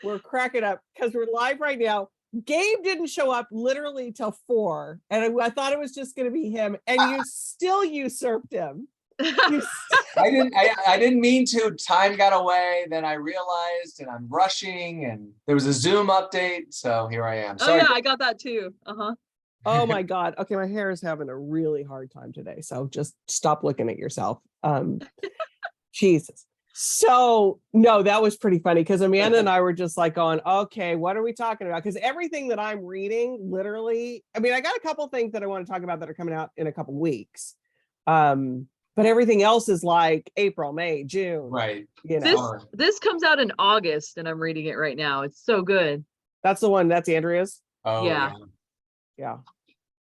we're cracking up because we're live right now. Gabe didn't show up literally till 4, and I thought it was just going to be him, and you still usurped him. You I didn't mean to. Time got away. Then I realized, and I'm rushing, and there was a Zoom update. So here I am. Oh Sorry. yeah, I got that too. Oh my God. Okay, my hair is having a really hard time today. So just stop looking at yourself. Jesus. So no, that was pretty funny because Amanda and I were just like going, okay, what are we talking about? Because everything that I'm reading, literally, I mean, I got a couple things that I want to talk about that are coming out in a couple weeks. But everything else is like April, May, June. Right. You know, This comes out in August, and I'm reading it right now. It's so good. that's the one. That's Andrea's. Oh Yeah. Yeah.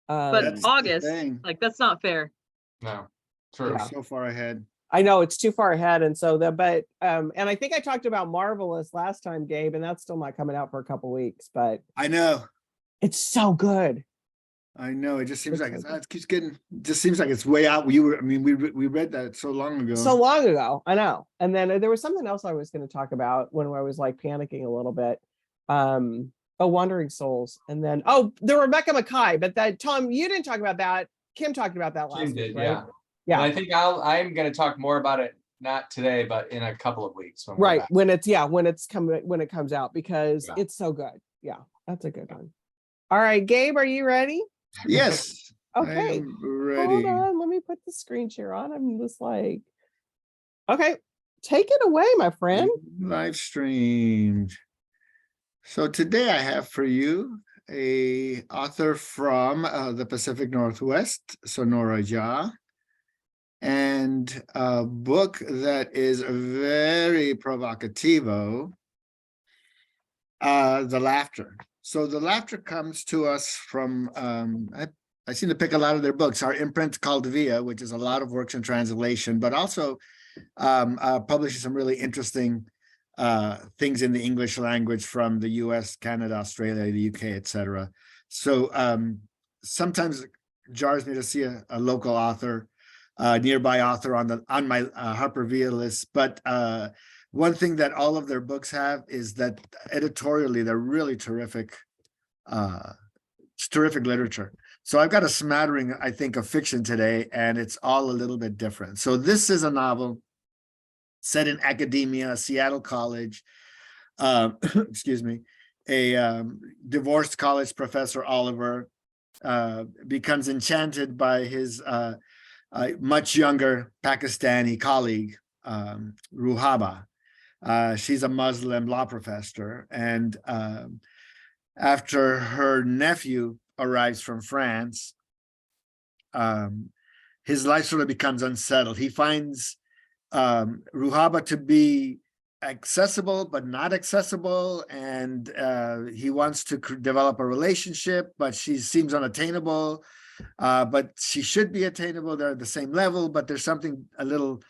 But That's the August, thing. like that's not fair. No. True. Yeah. So far ahead. I know it's too far ahead. And so but and I think I talked about Marvelous last time, Gabe, and that's still not coming out for a couple weeks, but I know. it's so good. I know. It just seems It's like so it keeps getting. Just seems like it's way out. I mean, we read that so long ago. So long ago, I know. And then there was something else I was going to talk about when I was like panicking a little bit. Wandering Souls, and then the Rebecca Makkai, but that Tom, you didn't talk about that. Kim talked about that last Kim did, week, right? yeah. Yeah. And I think I'm going to talk more about it, not today, but in a couple of weeks. When we're Right. back. When it comes out, because it's so good. Yeah, that's a good one. All right, Gabe, are you ready? Yes. I Okay. am ready. Hold on. Let me put the screen share on. I'm just like, okay, take it away, my friend. Live streamed. So today I have for you a author from the Pacific Northwest, Sonora Ja, and a book that is very provocativo, The Laughter. So The Laughter comes to us from, I seem to pick a lot of their books. Our imprint called Via, which is a lot of works in translation, but also publishes some really interesting things in the English language from the US, Canada, Australia, the UK, etc. So sometimes it jars me to see a local author, nearby author on my Harper Via list. But one thing that all of their books have is that editorially they're really terrific, terrific literature. So I've got a smattering, I think, of fiction today, and it's all a little bit different. So this is a novel set in academia, Seattle College. Excuse me. A divorced college professor, Oliver, becomes enchanted by his much younger Pakistani colleague, Ruhaba. She's a Muslim law professor, and after her nephew arrives from France, his life sort of becomes unsettled. He finds Ruhaba to be accessible but not accessible, and he wants to develop a relationship, but she seems unattainable, but she should be attainable. They're at the same level, but there's something a little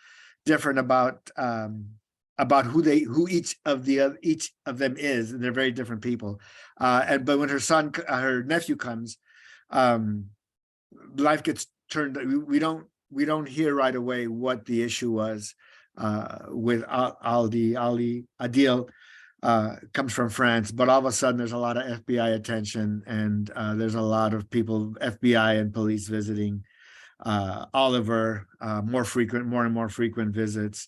different about who each of them is, and they're very different people. But when her nephew comes, life gets turned. We don't hear right away what the issue was with Ali Adil. Comes from France, but all of a sudden there's a lot of FBI attention, and there's a lot of people, FBI and police, visiting Oliver, more and more frequent visits.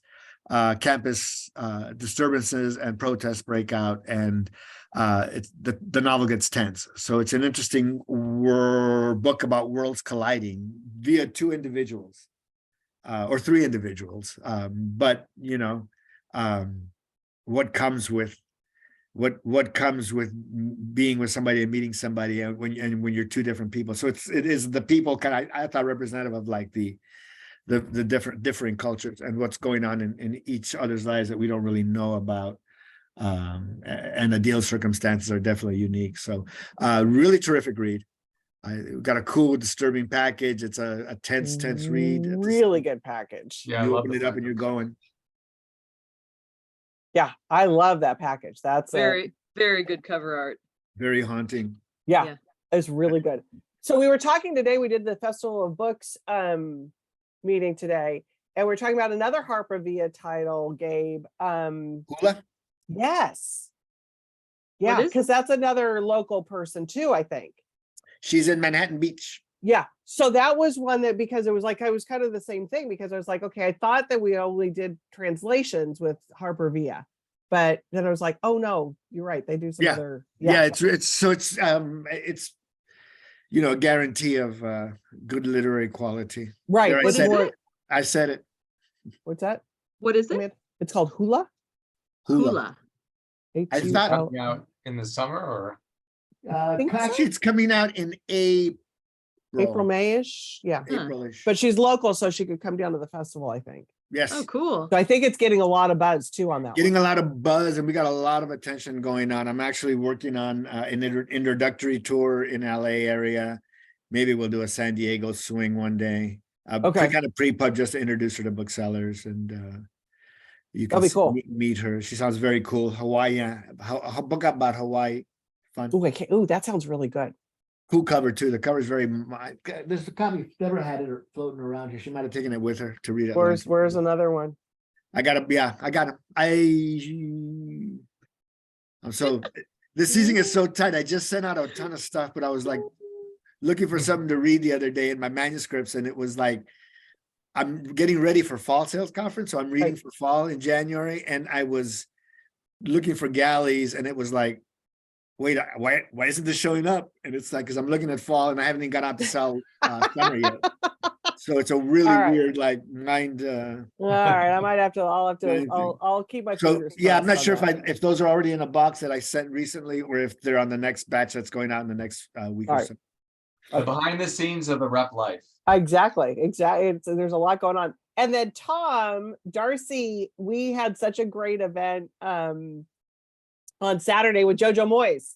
Campus disturbances and protests break out, and the novel gets tense. So it's an interesting book about worlds colliding via two individuals, or three individuals. But you know, what comes with being with somebody and meeting somebody, and when you're two different people. So it is the people kind of, I thought, representative of like the differing cultures and what's going on in each other's lives that we don't really know about. And Adil's circumstances are definitely unique. So really terrific read. I got a cool, disturbing package. It's a tense read. It's Really good package. Yeah, I you love open it up and you're going. Yeah, I love that package. That's Very, very good cover art. Very haunting. yeah, it's really good. So we were talking today, we did the Festival of Books meeting today, and we're talking about another Harper Via title, Gabe. Hula? Yes. Yeah, is because that's another local person too, I think. She's in Manhattan Beach. Yeah. So that was one that, because it was like, I was kind of the same thing, because I was like, okay, I thought that we only did translations with Harper Via, but then I was like, oh no, you're right. They do some Yeah. other. Yeah, it's a guarantee of good literary quality. Right. There, I It's said more, it. I said it. what's that? What is it? Samantha? It's called Hula. Hula. I thought- Hul. Coming out in the summer or? think so. Actually, it's coming out in April. April, Mayish. Yeah. Huh. April-ish. But she's local, so she could come down to the festival, I think. Yes. Oh, cool. So I think it's getting a lot of buzz too on that Getting one. a lot of buzz, and we got a lot of attention going on. I'm actually working on an introductory tour in LA area. Maybe we'll do a San Diego swing one day. Okay. Kind of pre-pub just to introduce her to booksellers, and you can That'll be cool. meet her. She sounds very cool. Hawaii, a book about Hawaii. Fun. Ooh, ooh, that sounds really good. Cool cover too. The cover is very. There's a copy. Never had it floating around here. She might have taken it with her to read it. Where's another one? I got it. Yeah, I got it. I'm so. This season is so tight. I just sent out a ton of stuff, but I was like looking for something to read the other day in my manuscripts, and it was like I'm getting ready for fall sales conference, so I'm reading Right. for fall in January, and I was looking for galleys, and it was like, wait, why isn't this showing up? And it's like, because I'm looking at fall and I haven't even got out to sell summer yet. So it's a really All right. weird, like mind. All right, I might have to. Anything. I'll keep my So fingers. yeah, I'm not crossed sure on if that. if those are already in a box that I sent recently, or if they're on the next batch that's going out in the next week All or right. so. The behind the scenes of the rep life. Exactly. There's a lot going on. And then Tom, Darcy, we had such a great event on Saturday with Jojo Moyes.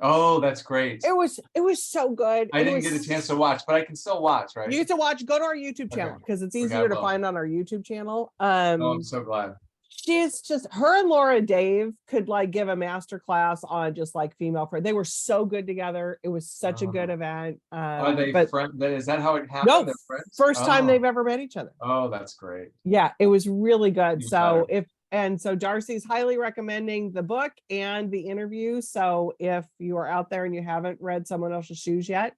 Oh, that's great. It was so good. I It didn't was- get a chance to watch, but I can still watch, right? You get to watch, go to our YouTube channel Okay. because it's Okay, I easier to will. find on our YouTube channel. Oh, I'm so glad. She's just, her and Laura Dave could like give a master class on just like female friend. They were so good together. It was such a good Oh. event. Are they But friends? Is that how it happened? no, They're friends? first time Oh. they've ever met each other. Oh, that's great. Yeah, it was really good. Even So better. so Darcy's highly recommending the book and the interview. So if you are out there and you haven't read Someone Else's Shoes yet,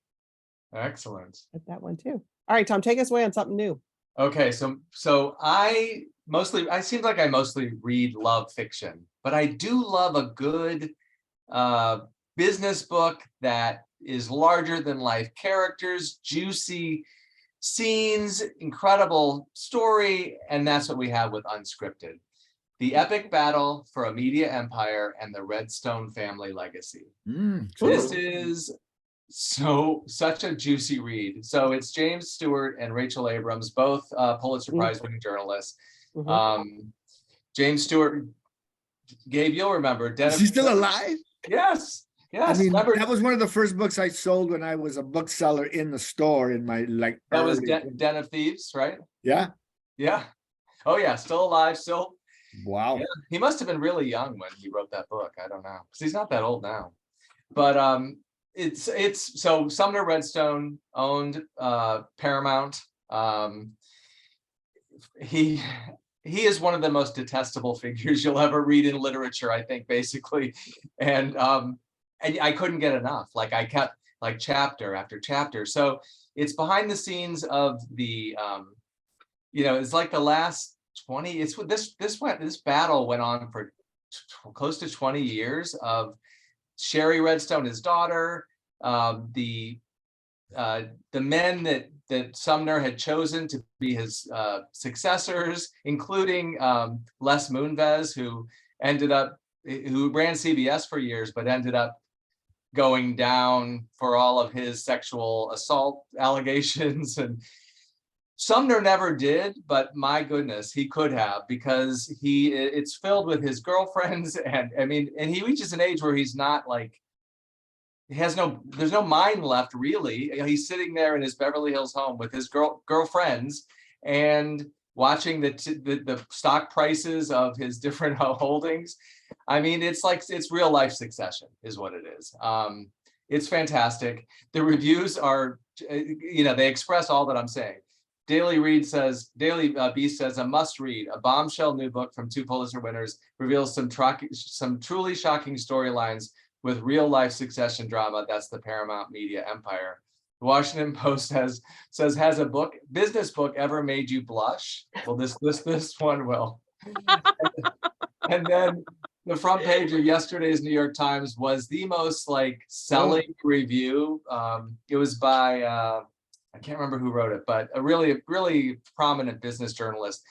Excellent. get that one too. All right, Tom, take us away on something new. Okay, so I seem like I mostly read love fiction, but I do love a good business book that is larger than life characters, juicy scenes, incredible story, and that's what we have with Unscripted. The epic battle for a media empire and the Redstone family legacy. This is such a juicy read. So it's James Stewart and Rachel Abrams, both Pulitzer Prize winning journalists. Mhm. James Stewart, Gabe, you'll remember. Is he still alive? Yes. Yes. I mean, Remember, that was one of the first books I sold when I was a bookseller in the store in my that was early- Den of Thieves, right? Yeah. Yeah. Oh yeah, still alive, still. Wow. Yeah, he must have been really young when he wrote that book. I don't know, because he's not that old now. But it's so Sumner Redstone owned Paramount. He is one of the most detestable figures you'll ever read in literature, I think, basically. And I couldn't get enough. Like I kept like chapter after chapter. So it's behind the scenes of the it's like the last 20, this battle went on for close to 20 years of Sherry Redstone, his daughter, the men that Sumner had chosen to be his successors, including Les Moonves, who ran CBS for years, but ended up going down for all of his sexual assault allegations. And Sumner never did, but my goodness, he could have, because it's filled with his girlfriends. And I mean, and he reaches an age where he's not like, there's no mind left, really. He's sitting there in his Beverly Hills home with his girlfriends and watching the stock prices of his different holdings. I mean, it's real life Succession is what it is. It's fantastic. The reviews are, they express all that I'm saying. Daily Beast says a must read, a bombshell new book from 2 Pulitzer winners, reveals some truly shocking storylines with real life succession drama. That's the Paramount Media empire. The Washington Post says, has a business book ever made you blush? Well, this one will. And then the front page of yesterday's New York Times was the most like selling review. It was by I can't remember who wrote it, but a really prominent business journalist.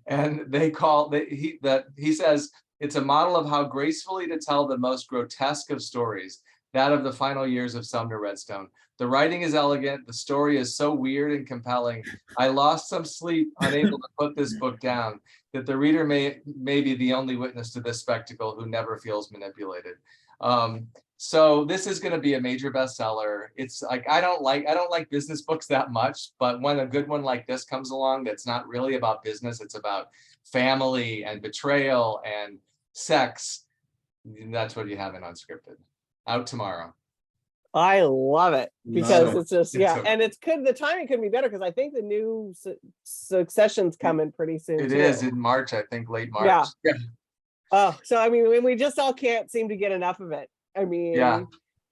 And he says it's a model of how gracefully to tell the most grotesque of stories, that of the final years of Sumner Redstone. The writing is elegant. The story is so weird and compelling. I lost some sleep, unable to put this book down, that the reader may be the only witness to this spectacle who never feels manipulated. So this is going to be a major bestseller. It's like, I don't like business books that much, but when a good one like this comes along, that's not really about business, it's about family and betrayal and sex. That's what you have in Unscripted. Out tomorrow. I love it because it's just, It's so- and the timing could be better because I think the new Succession's coming pretty soon. It too. is in March, I think, late March. Yeah. Oh, so I mean, we just all can't seem to get enough of it. I mean, Yeah.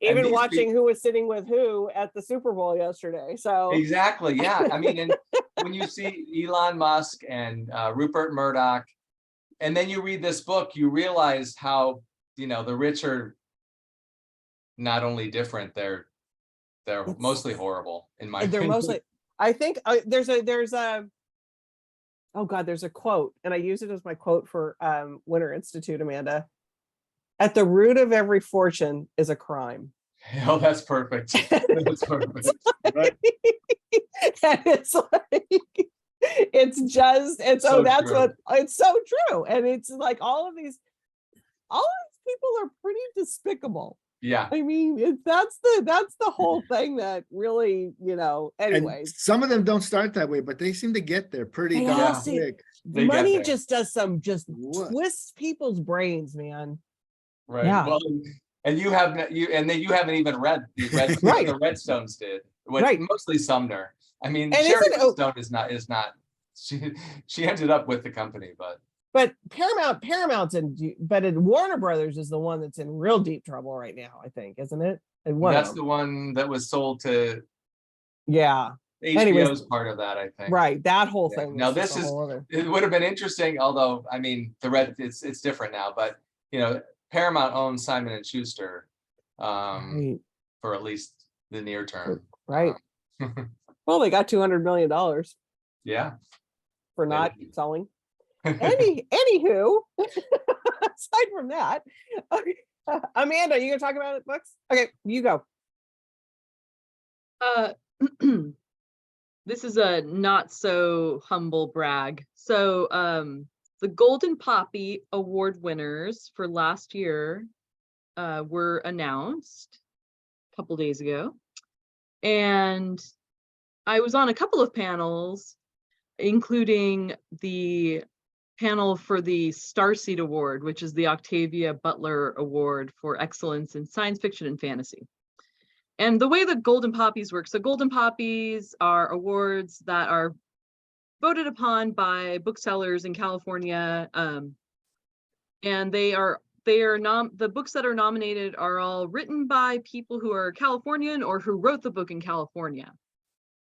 even these watching who was sitting with who at the Super Bowl yesterday. So Exactly. Yeah. I mean, and when you see Elon Musk and Rupert Murdoch, and then you read this book, you realize how, the rich are not only different, they're mostly horrible in my they're opinion. mostly, I think there's a oh God, there's a quote, and I use it as my quote for Winter Institute, Amanda. At the root of every fortune is a crime. Oh, that's perfect. That's perfect. Right. And it's like, it's just, and so So that's true. what, it's so true. And it's like all of these people are pretty despicable. Yeah. I mean, that's the whole thing that really, And anyways. some of them don't start that way, but they seem to get there pretty They darn all seem- quick. They get Money there. just does some, just What? twists people's brains, man. Right. Yeah. Well, and you haven't even read Right. the Redstones did. Right. Mostly Sumner. I mean, And Sherry isn't it- Redstone is not. She ended up with the company, But Paramount's but Warner Brothers is the one that's in real deep trouble right now, I think, isn't it? And one of that's them. the one that was sold to Yeah, HBO's Anyways. part of that, I think. right. That whole Yeah. thing. Now was just this a is- whole other. It would have been interesting, although I mean it's different now, but Paramount owns Simon and Schuster Right, for at least the near term. right. Well, they got $200 million Yeah. for not Thank you. selling. Anywho, aside from that, okay, Amanda, you gonna talk about it, books? Okay, you go. This is a not so humble brag. So the Golden Poppy Award winners for last year were announced a couple days ago. And I was on a couple of panels, including the panel for the Starseed Award, which is the Octavia Butler Award for Excellence in Science Fiction and Fantasy. And the way the Golden Poppies work, so Golden Poppies are awards that are voted upon by booksellers in California, and the books that are nominated are all written by people who are Californian or who wrote the book in California.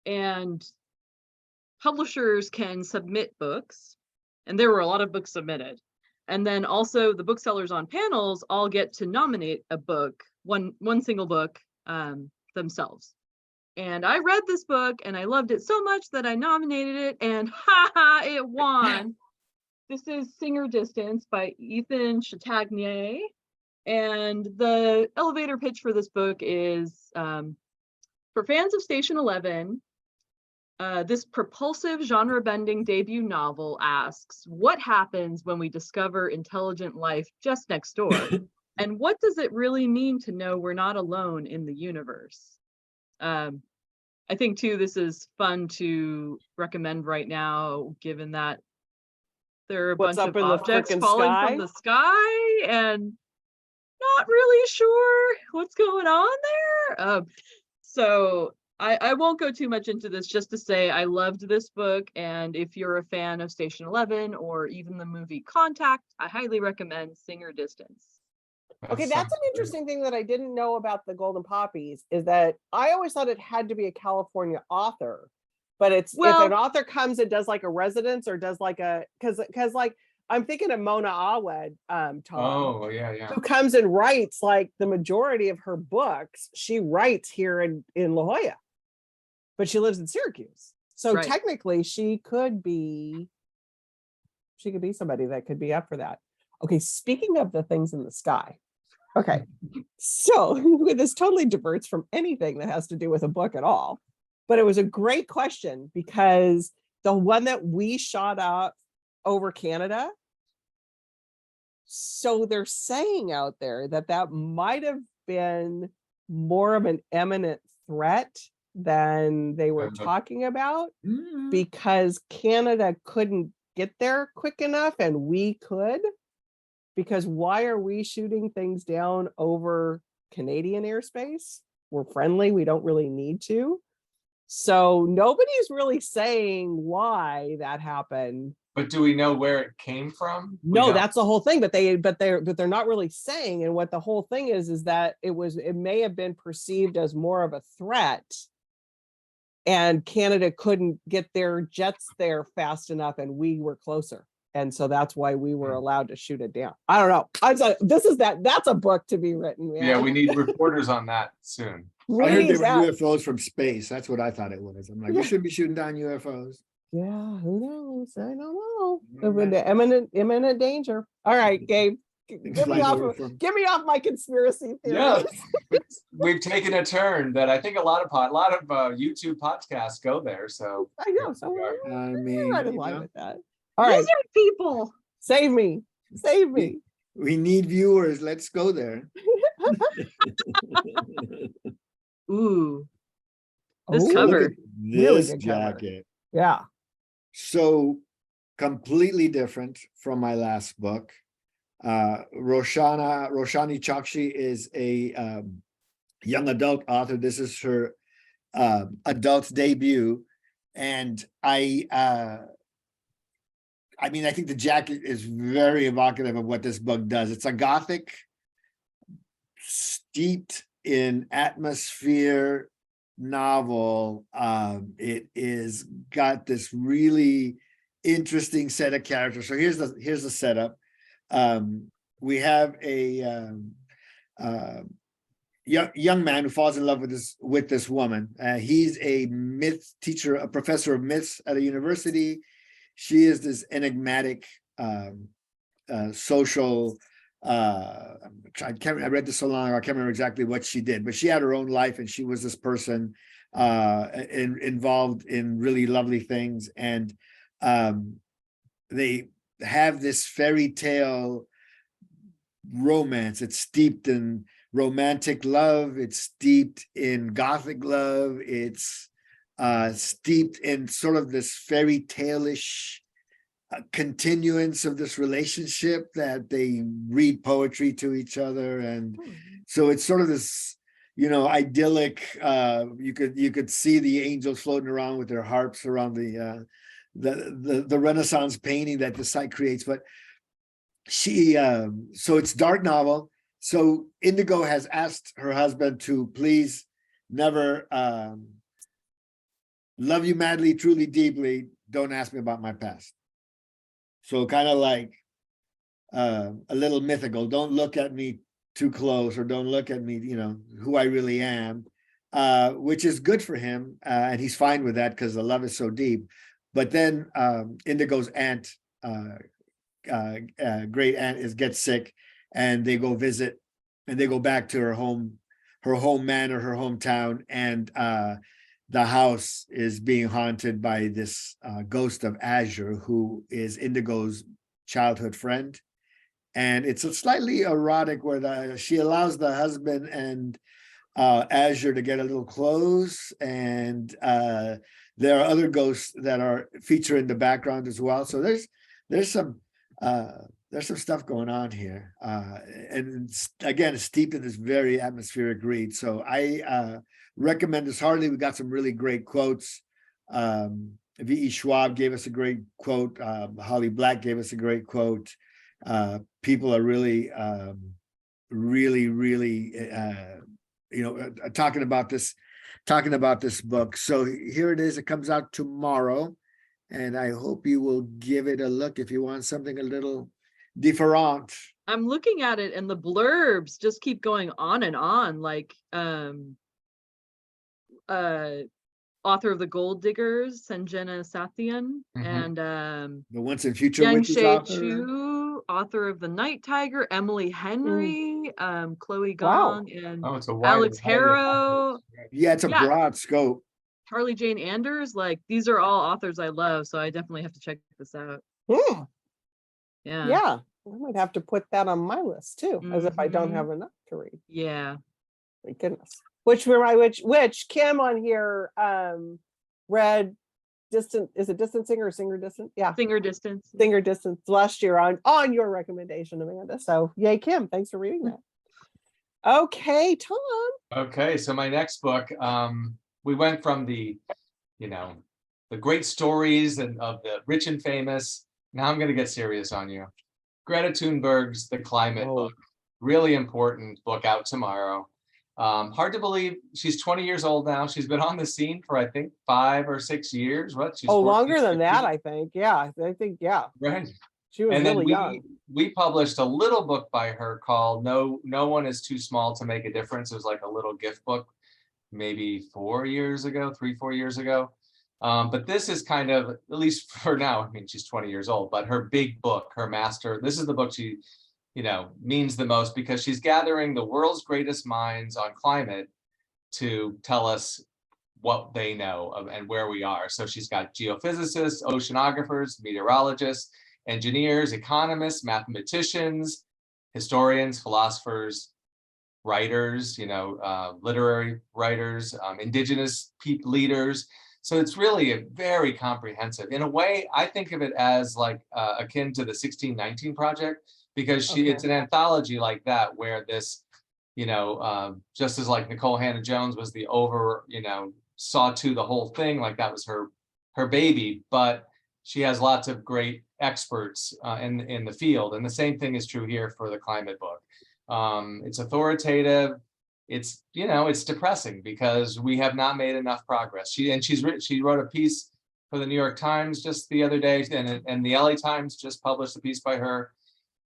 And publishers can submit books, and there were a lot of books submitted. And then also the booksellers on panels all get to nominate a book, one single book, themselves. And I read this book and I loved it so much that I nominated it, and it won. This is Singer Distance by Ethan Chatagnier. And the elevator pitch for this book is for fans of Station 11, this propulsive genre-bending debut novel asks, what happens when we discover intelligent life just next door? And what does it really mean to know we're not alone in the universe? I think too, this is fun to recommend right now, given that there are a What's bunch up of in the objects frickin' falling sky? from the sky and not really sure what's going on there. So I won't go too much into this, just to say I loved this book. And if you're a fan of Station 11 or even the movie Contact, I highly recommend Singer Distance. Okay, That that's sounds an great. interesting thing that I didn't know about the Golden Poppies is that I always thought it had to be a California author, but it's if Well- an author comes and does like a residence or does like a because like I'm thinking of Mona Awad, Tom, Oh, yeah. who comes and writes like the majority of her books. She writes here in La Jolla, but she lives in Syracuse. So Right. technically, she could be somebody that could be up for that. Okay, speaking of the things in the sky. Okay, so this totally diverts from anything that has to do with a book at all, but it was a great question because the one that we shot up over Canada. So they're saying out there that that might have been more of an imminent threat than they were talking about because Canada couldn't get there quick enough and we could. Because why are we shooting things down over Canadian airspace? We're friendly, we don't really need to. So nobody's really saying why that happened. But do we know where it came from? We No, don't. that's the whole thing. But they're not really saying. And what the whole thing is that it may have been perceived as more of a threat. And Canada couldn't get their jets there fast enough, and we were closer. And so that's why we were allowed to shoot it down. I don't know. That's a book to be written, man. Yeah, we need reporters on that soon. We I heard they need were that. UFOs from space. That's what I thought it was. I'm like, Yeah. we shouldn't be shooting down UFOs. Yeah, who knows? I don't know. Mm, The imminent danger. All right, Gabe. Things Get me flying off over of, from- get me off my conspiracy theories. Yeah, we've taken a turn that I think a lot of YouTube podcasts go there. So I know. So I we're mean, right in you line know, with that. All right, Lizard people. save me. Save me. we need viewers. Let's go there. Ooh, This Ooh, cover. Look at Really this good cover. jacket. Yeah. So completely different from my last book. Roshani Chokshi is a young adult author. This is her adult debut, and I mean, I think the jacket is very evocative of what this book does. It's a gothic, steeped in atmosphere novel. It is got this really interesting set of characters. So here's the setup. We have a young man who falls in love with this woman. He's a myth teacher, a professor of myths at a university. She is this enigmatic social. I read this so long ago, I can't remember exactly what she did, but she had her own life, and she was this person involved in really lovely things, and they have this fairy tale romance. It's steeped in romantic love, it's steeped in gothic love, it's steeped in sort of this fairy tale-ish continuance of this relationship, that they read poetry to each other, and so it's sort of this, you know, idyllic. You could see the angels floating around with their harps around the Renaissance painting that the site creates. But she, so it's dark novel. So Indigo has asked her husband to please never love you madly, truly, deeply. Don't ask me about my past. So kind of like a little mythical. Don't look at me too close, or don't look at me, you know, who I really am, which is good for him. And he's fine with that because the love is so deep. But then Indigo's aunt, great aunt, gets sick, and they go visit, and they go back to her home manor, her hometown, and the house is being haunted by this ghost of Azure, who is Indigo's childhood friend. And it's a slightly erotic, where she allows the husband and Azure to get a little close, and there are other ghosts that are featured in the background as well. So there's some stuff going on here, and again, steeped in this very atmospheric read. So I recommend this heartily. We got some really great quotes. V.E. Schwab gave us a great quote. Holly Black gave us a great quote. People are really really, really, talking about this book. So here it is. It comes out tomorrow, and I hope you will give it a look if you want something a little different. I'm looking at it and the blurbs just keep going on and on, like author of The Gold Diggers, Sanjena Sathian, Mhm. and The Once and Future Yang Witches She author. Chu, author of The Night Tiger, Emily Henry, Chloe Wow. Gong, and Oh, it's a wide Alex variety of Harrow, authors. Yeah, it's a Yeah. broad scope. Charlie Jane Anders. Like, these are all authors I love, so I definitely have to check this out. Hmm, Yeah. yeah, I might have to put that on my list too, as if I don't Mhm. have enough to read. Yeah. My goodness. Which Kim on here read Distant, is it Distant Singer or Singer Distant? Yeah, Singer Distance. Singer Distance last year on your recommendation, Amanda. So yay, Kim, thanks for reading that. Okay, Tom. Okay, so my next book, we went from the great stories and of the rich and famous. Now I'm going to get serious on you. Greta Thunberg's The Climate Oh. Book, really important book, out tomorrow. Hard to believe she's 20 years old now. She's been on the scene for, I think, 5 or 6 years. What? She's 14, Longer than 15, that, I think. Yeah, I think, yeah. right? She was And then really young. we published a little book by her called No One Is Too Small to Make a Difference. It was like a little gift book, maybe 4 years ago, 3-4 years ago. But this is kind of, at least for now, I mean, she's 20 years old, but her big book, her master, this is the book she, means the most, because she's gathering the world's greatest minds on climate to tell us what they know and where we are. So she's got geophysicists, oceanographers, meteorologists, engineers, economists, mathematicians, historians, philosophers, writers, literary writers, indigenous leaders. So it's really a very comprehensive. In a way, I think of it as like akin to the 1619 Project, because it's an anthology like that, where this, just as like Nicole Hannah-Jones was the saw to the whole thing, like that was her baby, but she has lots of great experts in the field. And the same thing is true here for the climate book. It's authoritative. It's, it's depressing because we have not made enough progress. She wrote a piece for the New York Times just the other day, and the LA Times just published a piece by her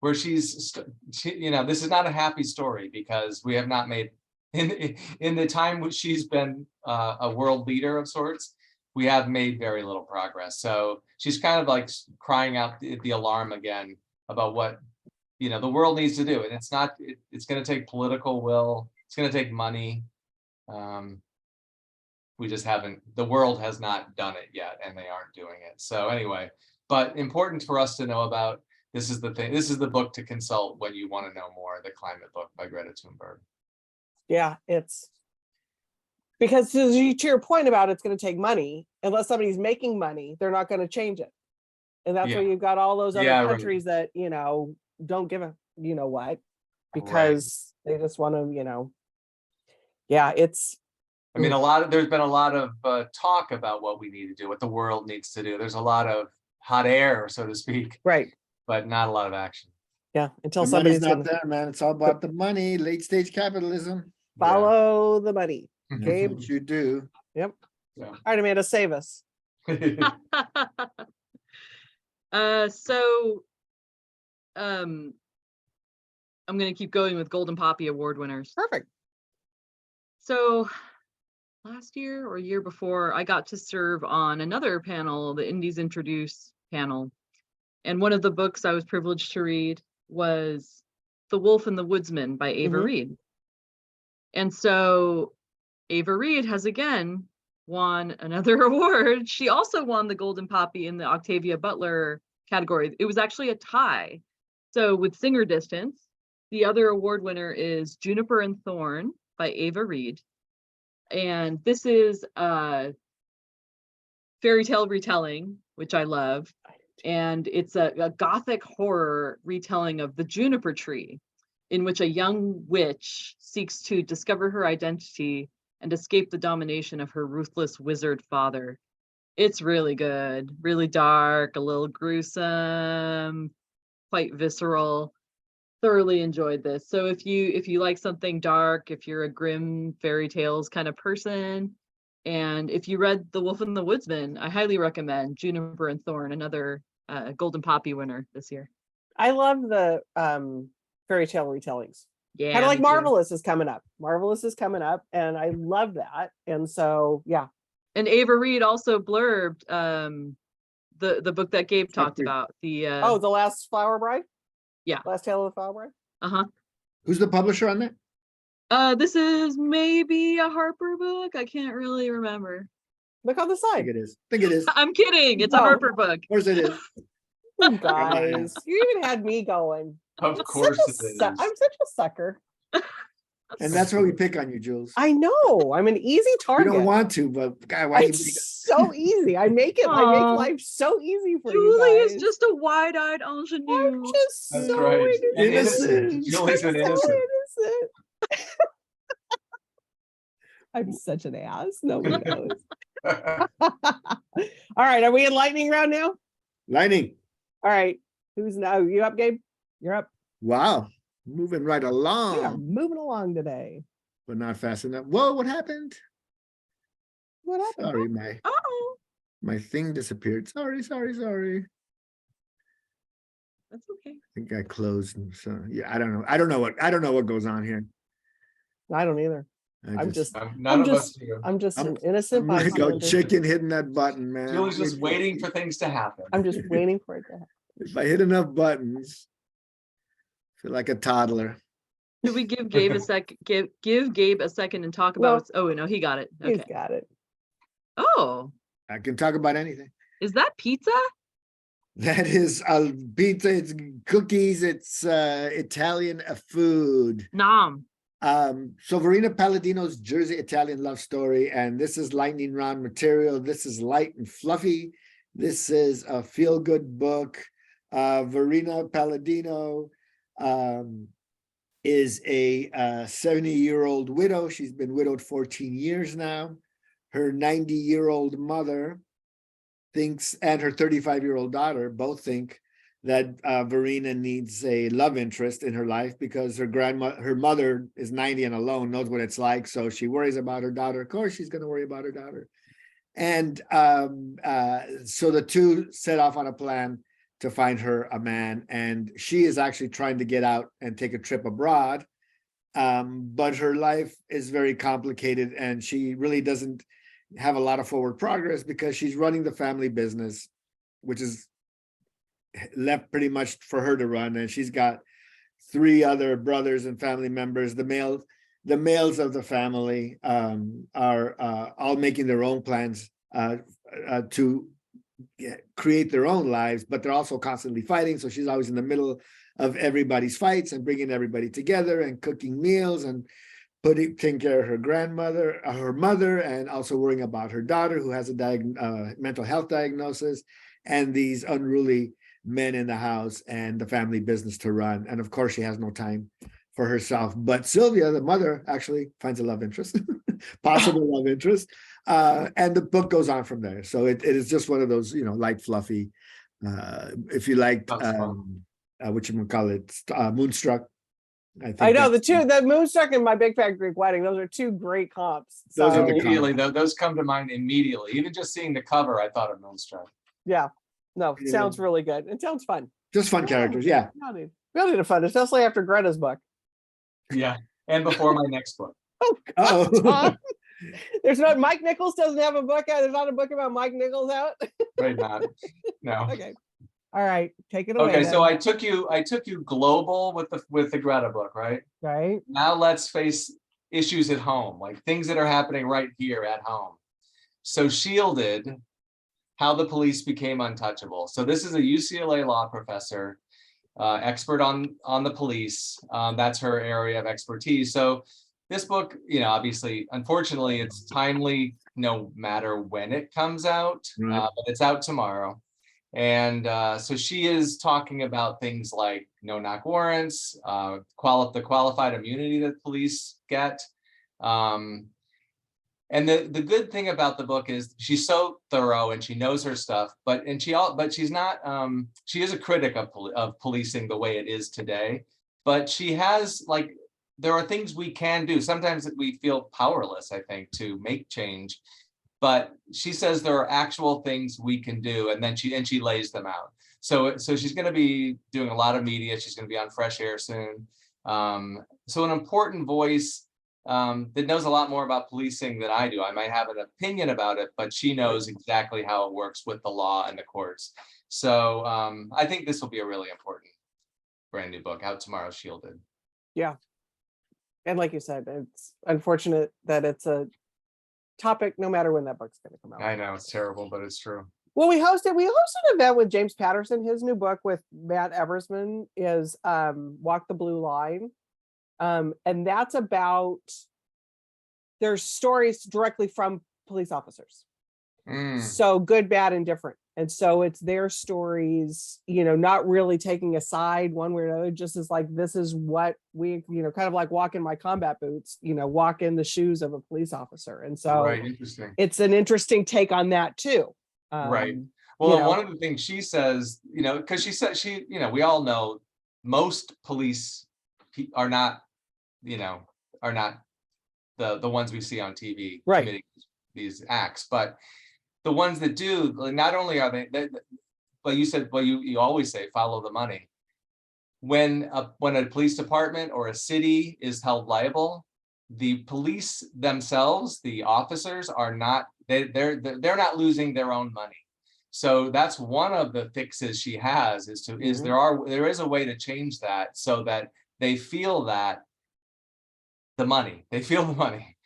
where this is not a happy story, because we have not made, in the time which she's been a world leader of sorts, we have made very little progress. So she's kind of like crying out the alarm again about what the world needs to do. And it's going to take political will. It's going to take money. We just haven't, the world has not done it yet, and they aren't doing it. So anyway, but important for us to know about. This is the thing. This is the book to consult when you want to know more. The Climate Book by Greta Thunberg. Yeah, it's because to your point about it's going to take money. Unless somebody's making money, they're not going to change it. And that's where you've got all those other countries that, don't give a, what, because they just want to, it's. I mean, there's been a lot of talk about what we need to do, what the world needs to do. There's a lot of hot air, so to speak. Right. But not a lot of action. Yeah. Until The somebody's money's not there, man. It's all about the money, late stage capitalism. follow the money. Okay. That's what you do. Yep. Yeah. All right, Amanda, save us. I'm going to keep going with Golden Poppy Award winners. Perfect. So last year or year before, I got to serve on another panel, the Indies Introduce panel. And one of the books I was privileged to read was The Wolf and the Woodsman by Ava Reid. And so Ava Reid has again won another award. She also won the Golden Poppy in the Octavia Butler category. It was actually a tie. So with Singer Distance, the other award winner is Juniper and Thorn by Ava Reid. And this is a fairy tale retelling, which I love. And it's a gothic horror retelling of the juniper tree, in which a young witch seeks to discover her identity and escape the domination of her ruthless wizard father. It's really good, really dark, a little gruesome, quite visceral. thoroughly enjoyed this. So if you like something dark, if you're a grim fairy tales kind of person, and if you read The Wolf and the Woodsman, I highly recommend Juniper and Thorn, another Golden Poppy winner this year. I love the fairy tale retellings. Yeah, Kind of like me too. Marvelous is coming up. Marvelous is coming up, and I love that. And so, yeah, And Ava Reed also blurbed the book that Gabe talked Agreed. about. The oh, The Last Flower Bride. Yeah. Last Tale of the Flower Bride. uh-huh. Who's the publisher on that? This is maybe a Harper book. I can't really remember. Look on the I side. think it is. I think it is. Of I'm kidding. It's a No. Harper book. course it is. You guys, you even had me going. Of I'm course such it a is. I'm such a sucker. And that's why we pick on you, Jules. I know. I'm an easy We target. don't want to, but God, why you make It's so easy. I make Aw. life so easy for Julie you is guys. just a wide-eyed I'm ingenue. just That's so right. And innocent. innocent. Julie's an So innocent. innocent. I'm such an ass. Nobody knows. All right. Are we in lightning round now? Lightning. All right. Who's now? You up, Gabe? You're up. Wow. Moving right We are along, moving along today. but not fast enough. Whoa, what happened? What happened? Sorry, Oh, my thing disappeared. Sorry. that's okay. I think I closed. So yeah, I don't know. I don't know what goes on here. I don't either. I'm just None I'm of us just- do. I'm just I'm- an innocent I'm gonna go bystander. chicken hitting that button, man. Julie's just waiting for things to happen. I'm just waiting for it to happen. If I hit enough buttons, I feel like a toddler. Should we give Gabe a sec? Give Gabe a second and talk No. about what's. Oh no, he got it. He's Okay. got it. Oh, I can talk about anything. is that pizza? That is pizza. It's cookies. It's Italian food. Nom. So Verena Palladino's Jersey Italian love story, and this is lightning round material. This is light and fluffy. This is a feel-good book. Verena Palladino is a 70-year-old widow. She's been widowed 14 years now. Her 90-year-old mother thinks, and her 35-year-old daughter both think that Verena needs a love interest in her life because her mother is 90 and alone, knows what it's like. So she worries about her daughter. Of course, she's going to worry about her daughter. And so the two set off on a plan to find her a man. And she is actually trying to get out and take a trip abroad. But her life is very complicated and she really doesn't have a lot of forward progress because she's running the family business, which is left pretty much for her to run. And she's got 3 other brothers and family members. The males of the family are all making their own plans to create their own lives, but they're also constantly fighting. So she's always in the middle of everybody's fights and bringing everybody together and cooking meals and taking care of her mother, and also worrying about her daughter who has a mental health diagnosis, and these unruly men in the house and the family business to run. And of course, she has no time for herself. But Sylvia, the mother, actually finds a love interest, possible love interest. And the book goes on from there. So it is just one of those, light, fluffy, if you liked, Moonstruck. I know the Moonstruck and My Big Fat Greek Wedding. Those are 2 great comps. Those are the Immediately, those come to mind immediately. Even just seeing the cover, I thought of Moonstruck. Yeah. No, it Yeah. sounds really good. It sounds fun. Just fun characters. Yeah. Really need a fun, especially after Greta's book. Yeah, and before my next book. Oh, Uh-oh. Tom. There's no Mike Nichols doesn't have a book out. There's not a book about Mike Nichols out. Right, not. No. Okay. All right. Take it away. Okay, so then. I took you global with the Greta book, right? Right. Now let's face issues at home, like things that are happening right here at home. So Shielded, How the Police Became Untouchable. So this is a UCLA law professor, expert on the police. That's her area of expertise. So this book, obviously, unfortunately, it's timely no matter when it comes out, Right. but it's out tomorrow. And so she is talking about things like no-knock warrants, the qualified immunity that police get. And the good thing about the book is she's so thorough and she knows her stuff, but she's not, she is a critic of policing the way it is today, but she has like, there are things we can do. Sometimes we feel powerless, I think, to make change. But she says there are actual things we can do, and then she lays them out. So she's going to be doing a lot of media. She's going to be on Fresh Air soon. So an important voice that knows a lot more about policing than I do. I might have an opinion about it, but she knows exactly how it works with the law and the courts. So I think this will be a really important brand new book out tomorrow, Shielded. Yeah. And like you said, it's unfortunate that it's a topic no matter when that book's going to come out. I know it's terrible, but it's true. Well, we hosted an event with James Patterson. His new book with Matt Eversman is Walk the Blue Line. And that's about, there's stories directly from police officers. So good, bad, and different. And so it's their stories, you know, not really taking a side one way or another, just as like, this is what we, you know, kind of like walk in my combat boots, you know, walk in the shoes of a police officer. And so Right, interesting. it's an interesting take on that too. Right. You Well, know. one of the things she says, you know, because she said you know, we all know most police are not, you know, are not the ones we see on TV Right. committing these acts, but the ones that do, like, not only are they, but you said, well, you always say follow the money. When a police department or a city is held liable, the police themselves, the officers, are not, they're not losing their own money. So that's one of the fixes she has is there is a way to change that so that they feel that they feel the money.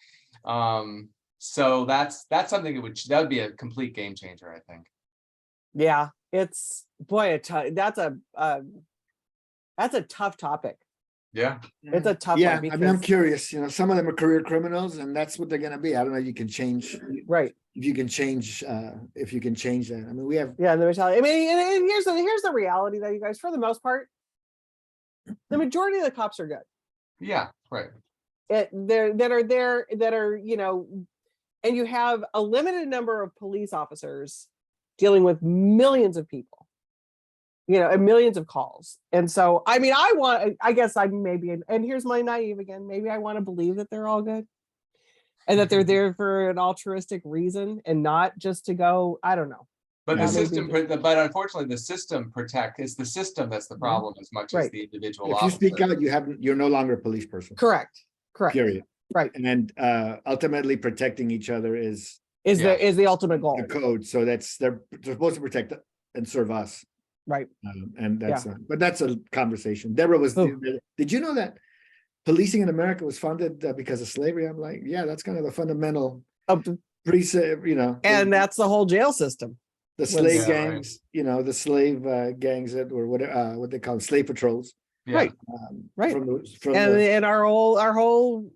So that's something that would be a complete game changer, I think. Yeah, it's boy, that's a tough topic. Yeah. It's a tough Yeah, one I mean, I'm because, curious, you know, some of them are career criminals and that's what they're gonna be. I don't know, you can change, right. if you can change that. I mean, we have, Yeah, and the mentality. I mean, and here's the reality that you guys, for the most part, the majority of the cops are good. Yeah, right. That are, you know, and you have a limited number of police officers dealing with millions of people, you know, and millions of calls. And so, I mean, I guess I maybe, and here's my naive again, maybe I want to believe that they're all good and that they're there for an altruistic reason and not just to go, I don't know. But Yeah, the maybe system, but unfortunately, the system it's the system that's the problem as much as Right. the individual if you officer. speak out, you're no longer a police person. Correct. Period. Right. And ultimately protecting each other is Is Yeah. the ultimate goal. the code. So they're supposed to protect and serve us. Right. And that's but that's a conversation. Deborah was, Oh. did you know that policing in America was funded because of slavery? I'm like, yeah, that's kind of the fundamental you know. And that's the whole jail system. the slave Yeah, gangs, you know, the slave gangs that were what they call slave patrols. Yeah. Right. Right. And our whole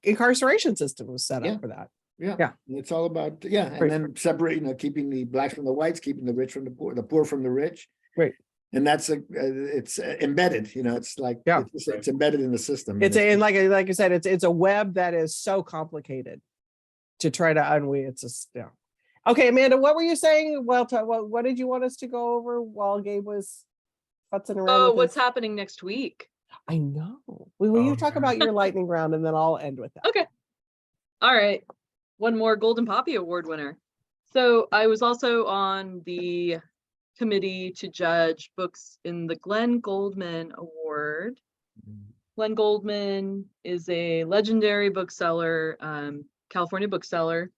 incarceration system was set Yeah. up for that. yeah, it's all about and Right. then separate, you know, keeping the blacks from the whites, keeping the rich from the poor from the rich. Right. And that's it's embedded, you know, it's like it's embedded in the system. And like I said, it's a web that is so complicated to try to unweave. It's just Okay, Amanda, what were you saying? Well, what did you want us to go over while Gabe was futzing around? Oh, with what's his... happening next week? I know. Will you talk about your lightning round and then I'll end with that? Okay. All right. One more Golden Poppy Award winner. So I was also on the committee to judge books in the Glenn Goldman Award. Glenn Goldman is a legendary bookseller, California bookseller.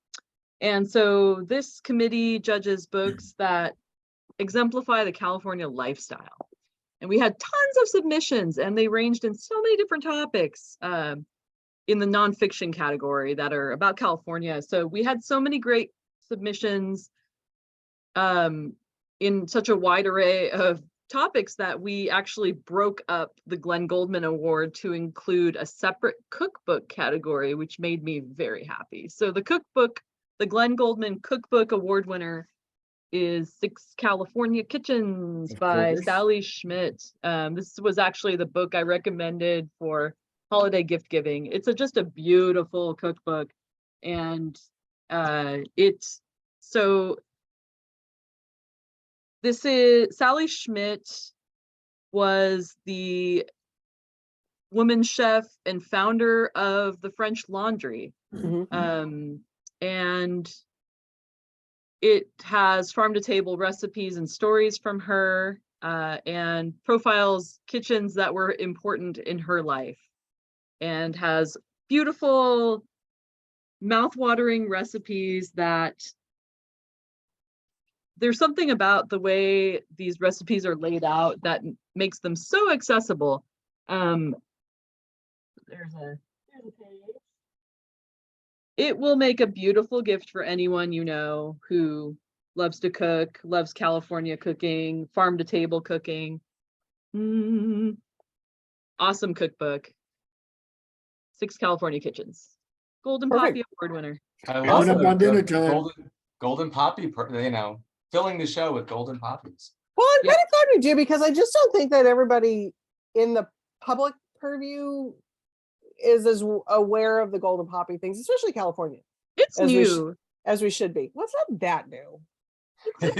And so this committee judges books that exemplify the California lifestyle. And we had tons of submissions and they ranged in so many different topics in the nonfiction category that are about California. So we had so many great submissions in such a wide array of topics that we actually broke up the Glenn Goldman Award to include a separate cookbook category, which made me very happy. So the Glenn Goldman Cookbook Award winner is 6 California Kitchens by Sally Schmidt. This was actually the book I recommended for holiday gift giving. It's just a beautiful cookbook. And this is Sally Schmidt was the woman chef and founder of the French Laundry. Mhm. And it has farm to table recipes and stories from her, and profiles kitchens that were important in her life, and has beautiful, mouth-watering recipes that there's something about the way these recipes are laid out that makes them so accessible. There's a page. It will make a beautiful gift for anyone you know who loves to cook, loves California cooking, farm to table cooking. Awesome cookbook. 6 California Kitchens. Golden Poppy Perfect. Award winner. I Coming love up on dinner the time. golden poppy, filling the show with golden poppies. Well, I'm Yeah. kind of glad we do because I just don't think that everybody in the public purview is as aware of the golden poppy things, especially California, It's As we new. as we should be. What's not that new? Can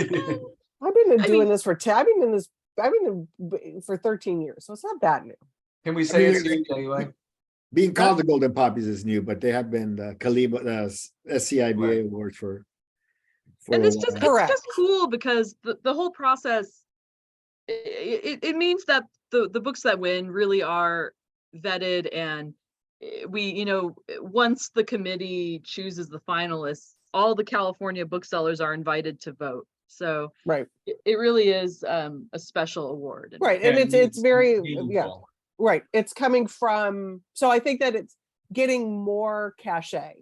I've been I doing mean- this for 10. I've been for 13 years, so it's not that new. we say it's mean, new anyway? Being called the Golden Poppies is new, but they have been the Caliba, SCIBA Right. award for And a it's just while. Correct. it's just cool because the whole process, it means that the books that win really are vetted, and once the committee chooses the finalists, all the California booksellers are invited to vote. So Right. it really is a special award. Right. And it's very meaningful. right. It's coming from, so I think that it's getting more cachet,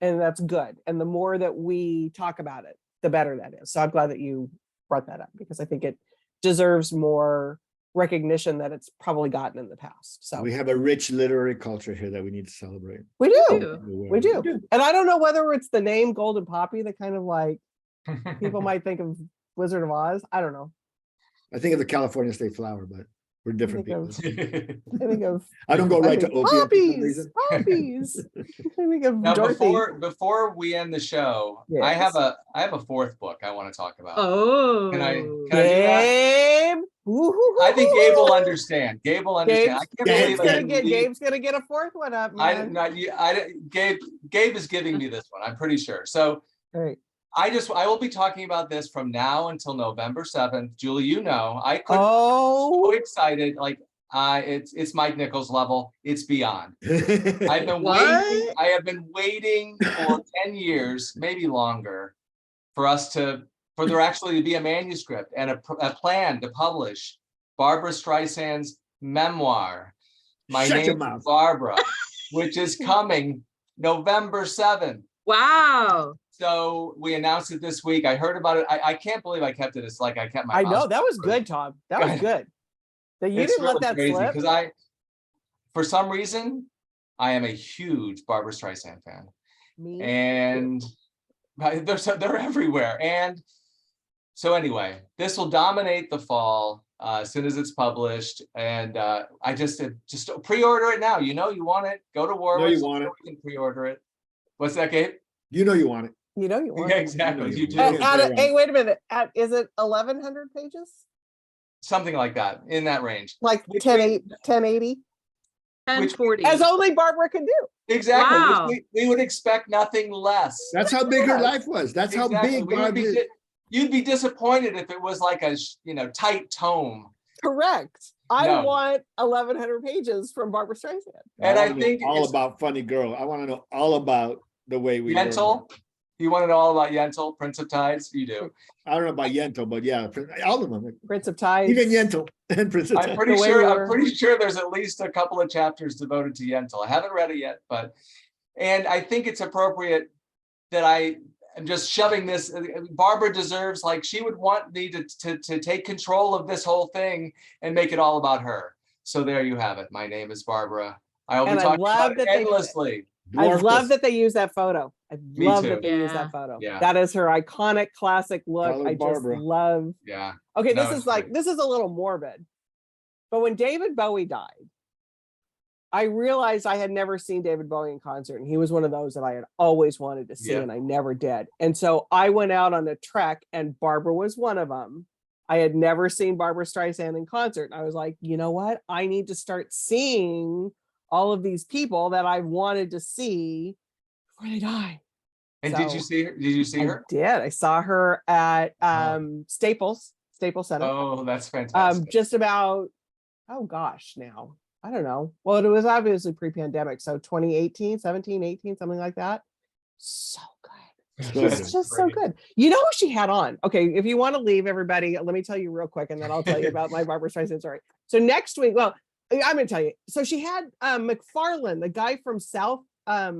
and that's good. And the more that we talk about it, the better that is. So I'm glad that you brought that up because I think it deserves more recognition that it's probably gotten in the past. So We have a rich literary culture here that we need to celebrate. we do. do. We do. And I don't know whether it's the name Golden Poppy that kind of like people might think of Wizard of Oz. I don't know. I think of the California state flower, but we're different think people. of- I think of I don't go right to think opium for some poppies. reason. Poppies. I think of Now, Dorothy. before we end the show, I have a fourth book I want to talk about. Oh, Can I do that? Gabe. I think Gabe will understand. Gabe will understand. I can't Gabe's believe gonna I Gabe's gonna get a fourth one up, I man. not you. Gabe is giving me this one. I'm pretty sure. So All right. I will be talking about this from now until November 7th. Julie, I could so Oh, excited. Like it's Mike Nichols level. It's beyond. I've been What? waiting. I have been waiting for 10 years, maybe longer, for there actually to be a manuscript and a plan to publish Barbra Streisand's memoir. My Shut your name mouth. is Barbara, which is coming November 7th. wow. So we announced it this week. I heard about it. I can't believe I kept it. It's like I kept my I mouth know that was shut. good, Tom. That was good. That you It's didn't let really that crazy slip. because for some reason, I am a huge Barbra Streisand fan. Me And they're everywhere. And so anyway, this will dominate the fall as soon as it's published. And I just pre-order it now. You want it. Go to Warwick's. you want it. You can pre-order it. What's that, Gabe? You know you want it. You know you want. Yeah, it. exactly. You do. Yeah. Hey, wait a minute. Is it 1,100 pages? Something like that, in that range. Like Which 1080? 1040. As only Barbara can do. Exactly. which Wow. we would expect nothing less. That's how big her Yes. life was. That's how Exactly. big Barb is. You'd be disappointed if it was like a tight tome. Correct. I No. want 1,100 pages from Barbara Streisand. And I wanna know think all it's- about Funny Girl. I want to know all about the way we. learned Yentl. her. You want to know all about Yentl, Prince of Tides? You do. I don't know about Yentl, but yeah, all of them. Prince of Tides. Even Yentl and Princess. I'm pretty The way sure. we I'm were- pretty sure there's at least a couple of chapters devoted to Yentl. I haven't read it yet, and I think it's appropriate that I am just shoving this. Barbara deserves, like, she would want me to take control of this whole thing and make it all about her. So there you have it. My name is Barbara. I will And be I talking love about it that they- endlessly. I Dwarfed love us. that they use that photo. I Me love too. that they use Yeah. that photo. Yeah. That is her iconic classic look. Call her I just Barbara. love. Yeah. Okay, No, this it's is like great. this is a little morbid. But when David Bowie died, I realized I had never seen David Bowie in concert, and he was one of those that I had always wanted to see, Yeah. and I never did. And so I went out on a trek, and Barbara was one of them. I had never seen Barbara Streisand in concert. I was like, you know what? I need to start seeing all of these people that I've wanted to see before they die. And did you So, see her? Did you see I her? did. I saw her at Staples Center. Oh, that's fantastic. Just about, oh gosh, now. I don't know. Well, it was obviously pre-pandemic. So 2018, 17, 18, something like that. So good. That's It's just so great. good. You know who she had on? Okay, if you want to leave, everybody, let me tell you real quick, and then I'll tell you about my Barbara Streisand story. So next week, well, I'm gonna tell you. So she had McFarlane, the guy from South, Seth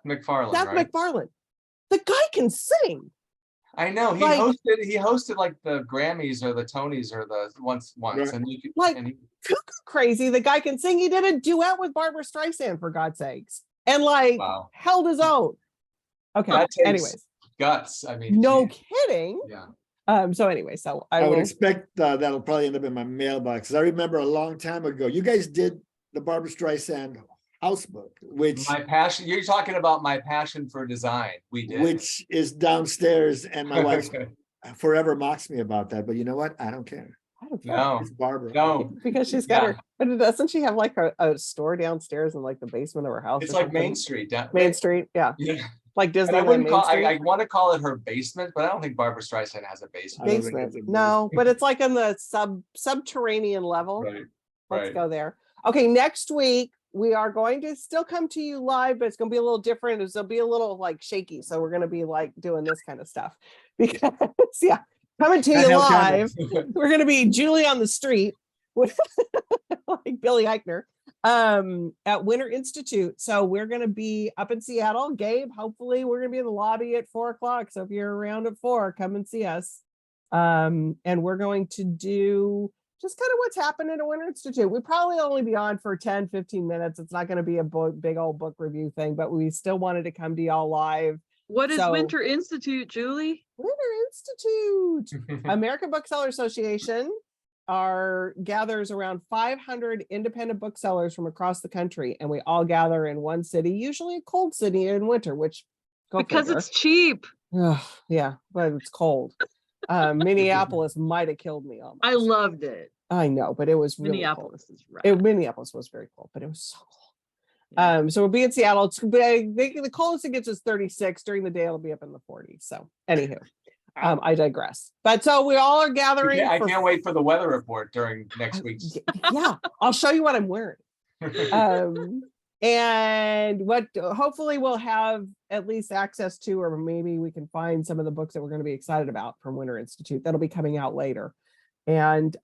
MacFarlane, Seth right? MacFarlane. The guy can sing. I know he Like- hosted like the Grammys or the Tonys or the once, Right. and you could, Like- and he, Cuckoo crazy. The guy can sing. He did a duet with Barbara Streisand, for God's sakes, and like wow, held his own. Okay. That takes- Anyways, guts. I mean, no geez, kidding. yeah. So anyway, so I would will. expect that'll probably end up in my mailbox. 'Cause I remember a long time ago, you guys did the Barbara Streisand house book, which My passion. You're talking about my passion for design. We did. is downstairs, and my wife forever mocks me about that. But you know what? I don't care. I don't care. no, It's Barbara. no. Because she's got Yeah. her, but doesn't she have like a store downstairs in like the basement of her house? It's or like something? Main Street. Main Street, yeah, Yeah. like And I Disneyland wouldn't Main call. Street. I want to call it her basement, but I don't think Barbara Streisand has a basement. I don't think Basement. it's a No, but it's like in the subterranean level. Right. Let's Right. go there. Okay, next week we are going to still come to you live, but it's going to be a little different. It'll be a little like shaky, so we're going to be like doing this kind of stuff because yeah, coming to you Handheld live. camera. We're going to be Julie on the street with like Billy Eichner at Winter Institute. So we're going to be up in Seattle. Gabe, hopefully we're going to be in the lobby at 4:00. So if you're around at 4, come and see us. And we're going to do just kind of what's happening at Winter Institute. We probably only be on for 10, 15 minutes. It's not going to be a big old book review thing, but we still wanted to come to y'all live. What is So- Winter Institute, Julie? Winter Institute. American Bookseller Association gathers around 500 independent booksellers from across the country, and we all gather in one city, usually a cold city in winter, which go Because figure. it's cheap. Ugh, yeah, but it's cold. Minneapolis might have killed me almost. I loved it. I know, but it was really cold. Minneapolis is right. Minneapolis was very cold, but it was so cold. Yeah. So we'll be in Seattle. It's the coldest it gets is 36. During the day, it'll be up in the 40s. So, anywho, I digress. But so we all are gathering. I for- can't wait for the weather report during next week's. Yeah, I'll show you what I'm wearing. And what hopefully we'll have at least access to, or maybe we can find some of the books that we're going to be excited about from Winter Institute. That'll be coming out later. And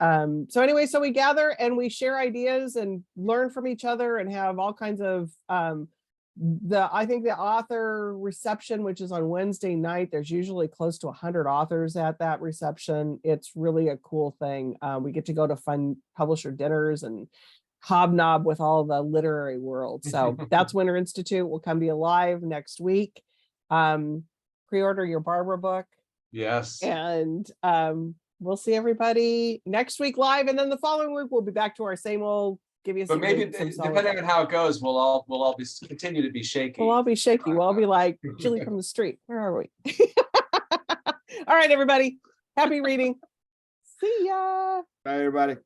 so anyway, so we gather and we share ideas and learn from each other and have all kinds of I think the author reception, which is on Wednesday night, there's usually close to 100 authors at that reception. It's really a cool thing. We get to go to fun publisher dinners and hobnob with all the literary world. So that's Winter Institute. We'll come to you live next week. Pre-order your Barbara book, Yes. and we'll see everybody next week live. And then the following week, we'll be back to our same old, give you But some, maybe some solid depending books. on how it goes, we'll all be continue to be shaky. We'll all be shaky. We'll all be like Julie from the street. Where are we? All right, everybody. Happy reading. See ya. Bye, everybody.